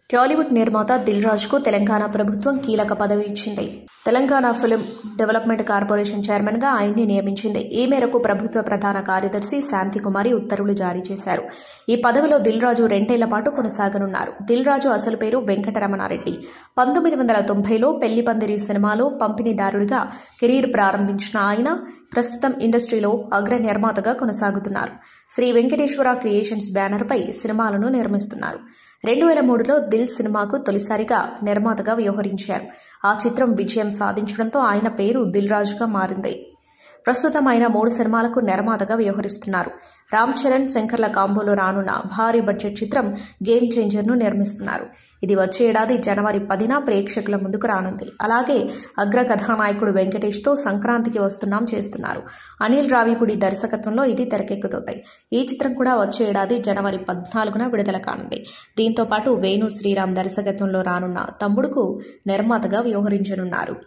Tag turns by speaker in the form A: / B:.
A: టాలీవుడ్ నిర్మాత దిల్ రాజుకు తెలంగాణ ప్రభుత్వం కీలక పదవి ఇచ్చింది. తెలంగాణ ఫిల్మ్ డెవలప్మెంట్ కార్పొరేషన్ చైర్మన్గా ఆయన్ని నియమించింది. ఈ మేరకు ప్రభుత్వ ప్రధాన కార్యదర్శి శాంతికుమారి ఉత్తర్వులు జారీ చేశారు. ఈ పదవిలో దిల్ రాజు 2 ఏళ్ల పాటు కొనసాగనున్నారు. దిల్ రాజు అసలు పేరు వెంకటరమణారెడ్డి. 1990లో పెళ్లిపందిరి సినిమాలో పంపిణీదారుడిగా కెరీర్ ప్రారంభించిన ఆయన ప్రస్తుతం ఇండస్ట్రీలో అగ్ర నిర్మాతగా కొనసాగుతున్నారు. శ్రీ వెంకటేశ్వర క్రియేషన్స్ బ్యానర్పై సినిమాలను నిర్మిస్తున్నారు. 2003లో దిల్ సినిమాకు తొలిసారిగా నిర్మాతగా వ్యవహరించారు. ఆ చిత్రం విజయం సాధించడంతో ఆయన పేరు దిల్ రాజుగా మారింది. ప్రస్తుతం ఆయన 3 సినిమాలకు నిర్మాతగా వ్యవహరిస్తున్నారు. రామ్ చరణ్, శంకర్ల కాంబోలో రానున్న భారీ బడ్జెట్ చిత్రం గేమ్ చేంజర్ను నిర్మిస్తున్నారు. ఇది వచ్చే ఏడాది జనవరి 10న ప్రేక్షకుల ముందుకు రానుంది. అలాగే అగ్ర కథానాయకుడు వెంకటేష్తో సంక్రాంతికి వస్తున్నాం చేస్తున్నారు. అనిల్ రావిపూడి దర్శకత్వంలో ఇది తెరకెక్కుతోంది. ఈ చిత్రం కూడా వచ్చే ఏడాది జనవరి 14న విడుదల కానుంది. దీంతో పాటు వేణు శ్రీరామ్ దర్శకత్వంలో రానున్న తమ్ముడుకు నిర్మాతగా వ్యవహరించనున్నారు.